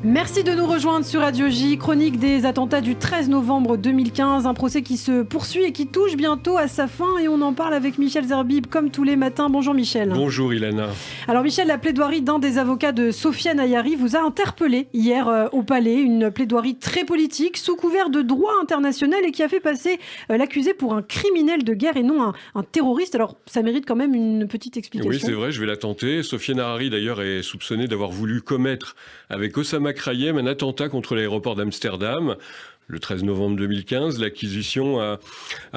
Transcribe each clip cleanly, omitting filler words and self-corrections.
Merci de nous rejoindre sur Radio J, chronique des attentats du 13 novembre 2015, un procès qui se poursuit et qui touche bientôt à sa fin et on en parle avec Michel Zerbib comme tous les matins. Bonjour Michel. Bonjour Ilana. Alors Michel, la plaidoirie d'un des avocats de Sofiane Ayari vous a interpellé hier au Palais, une plaidoirie très politique sous couvert de droit international et qui a fait passer l'accusé pour un criminel de guerre et non un terroriste. Alors ça mérite quand même une petite explication. Oui, c'est vrai, je vais la tenter. Sofiane Ayari d'ailleurs est soupçonné d'avoir voulu commettre avec Osama Krayem un attentat contre l'aéroport d'Amsterdam. Le 13 novembre 2015, l'acquisition a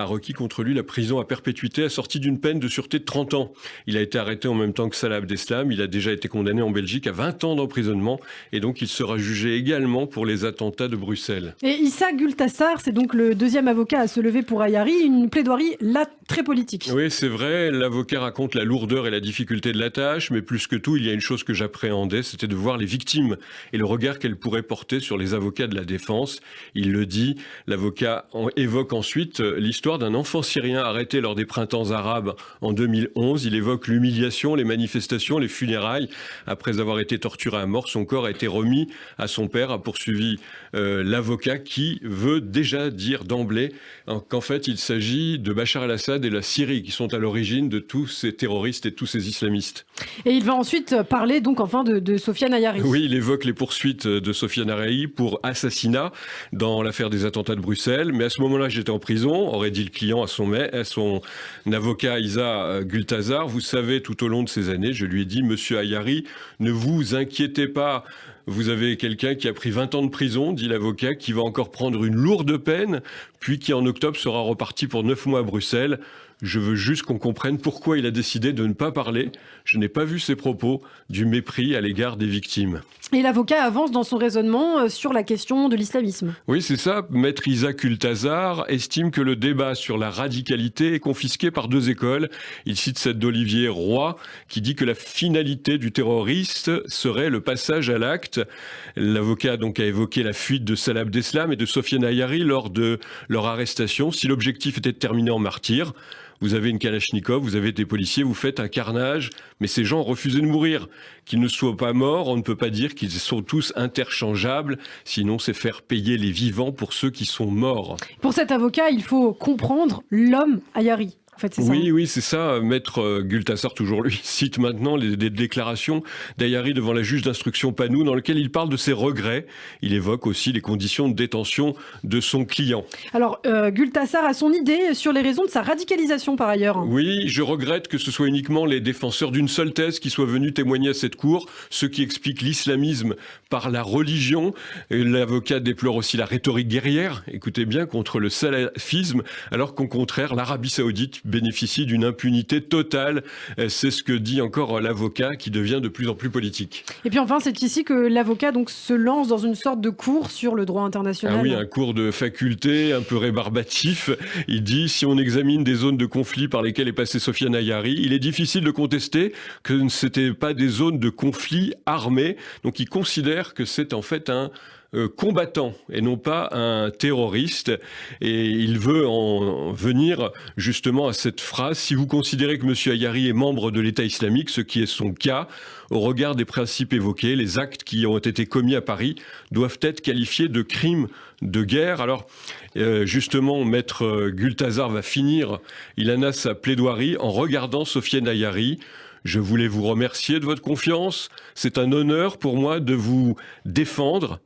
requis contre lui la prison à perpétuité assortie d'une peine de sûreté de 30 ans. Il a été arrêté en même temps que Salah Abdeslam. Il a déjà été condamné en Belgique à 20 ans d'emprisonnement et donc il sera jugé également pour les attentats de Bruxelles. Et Issa Gultassar, c'est donc le deuxième avocat à se lever pour Ayari, une plaidoirie là très politique. Oui, c'est vrai, l'avocat raconte la lourdeur et la difficulté de la tâche, mais plus que tout, il y a une chose que j'appréhendais, c'était de voir les victimes et le regard qu'elles pourraient porter sur les avocats de la défense. Il le dit, l'avocat évoque ensuite l'histoire d'un enfant syrien arrêté lors des printemps arabes en 2011. Il évoque l'humiliation, les manifestations, les funérailles. Après avoir été torturé à mort, son corps a été remis à son père, a poursuivi l'avocat qui veut déjà dire d'emblée qu'en fait il s'agit de Bachar el-Assad et la Syrie qui sont à l'origine de tous ces terroristes et tous ces islamistes. Et il va ensuite parler donc enfin de Sofiane Ayari. Oui, il évoque les poursuites de Sofiane Ayari pour assassinat dans l'affaire des attentats de Bruxelles. Mais à ce moment-là, j'étais en prison, aurait dit le client à son avocat Issa Gultassar. Vous savez, tout au long de ces années, je lui ai dit, Monsieur Ayari, ne vous inquiétez pas. Vous avez quelqu'un qui a pris 20 ans de prison, dit l'avocat, qui va encore prendre une lourde peine, puis qui en octobre sera reparti pour 9 mois à Bruxelles. Je veux juste qu'on comprenne pourquoi il a décidé de ne pas parler. Je n'ai pas vu ses propos du mépris à l'égard des victimes. Et l'avocat avance dans son raisonnement sur la question de l'islamisme. Oui, c'est ça. Maître Issa Gultassar estime que le débat sur la radicalité est confisqué par deux écoles. Il cite celle d'Olivier Roy, qui dit que la finalité du terroriste serait le passage à l'acte. L'avocat donc a évoqué la fuite de Salah Abdeslam et de Sofiane Ayari lors de leur arrestation. Si l'objectif était de terminer en martyr, vous avez une Kalachnikov, vous avez des policiers, vous faites un carnage, mais ces gens ont refusé de mourir. Qu'ils ne soient pas morts, on ne peut pas dire qu'ils sont tous interchangeables, sinon c'est faire payer les vivants pour ceux qui sont morts. Pour cet avocat, il faut comprendre l'homme Ayari. En fait, c'est oui, c'est ça. Maître Gultassar, toujours lui, cite maintenant les déclarations d'Ayari devant la juge d'instruction Panou, dans lesquelles il parle de ses regrets. Il évoque aussi les conditions de détention de son client. Alors, Gultassar a son idée sur les raisons de sa radicalisation, par ailleurs. Oui, je regrette que ce soit uniquement les défenseurs d'une seule thèse qui soient venus témoigner à cette cour, ceux qui expliquent l'islamisme par la religion. L'avocat déplore aussi la rhétorique guerrière, écoutez bien, contre le salafisme, alors qu'au contraire, l'Arabie Saoudite bénéficie d'une impunité totale. C'est ce que dit encore l'avocat qui devient de plus en plus politique. Et puis enfin, c'est ici que l'avocat donc se lance dans une sorte de cours sur le droit international. Ah oui, un cours de faculté un peu rébarbatif. Il dit, si on examine des zones de conflit par lesquelles est passé Sofiane Ayari, il est difficile de contester que ce n'étaient pas des zones de conflit armé. Donc il considère que c'est en fait un combattant et non pas un terroriste. Et il veut en venir justement à cette phrase: si vous considérez que M. Ayari est membre de l'État islamique, ce qui est son cas, au regard des principes évoqués, les actes qui ont été commis à Paris doivent être qualifiés de crimes de guerre. Alors justement, maître Gultassar va finir, il en a sa plaidoirie en regardant Sofiane Ayari. Je voulais vous remercier de votre confiance. C'est un honneur pour moi de vous défendre.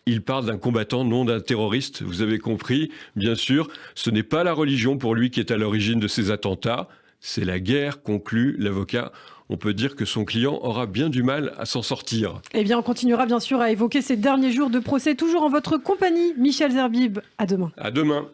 Il parle d'un combattant, non d'un terroriste. Vous avez compris, bien sûr, ce n'est pas la religion pour lui qui est à l'origine de ces attentats. C'est la guerre, conclut l'avocat. On peut dire que son client aura bien du mal à s'en sortir. Eh bien, on continuera bien sûr à évoquer ces derniers jours de procès, toujours en votre compagnie, Michel Zerbib. À demain. À demain.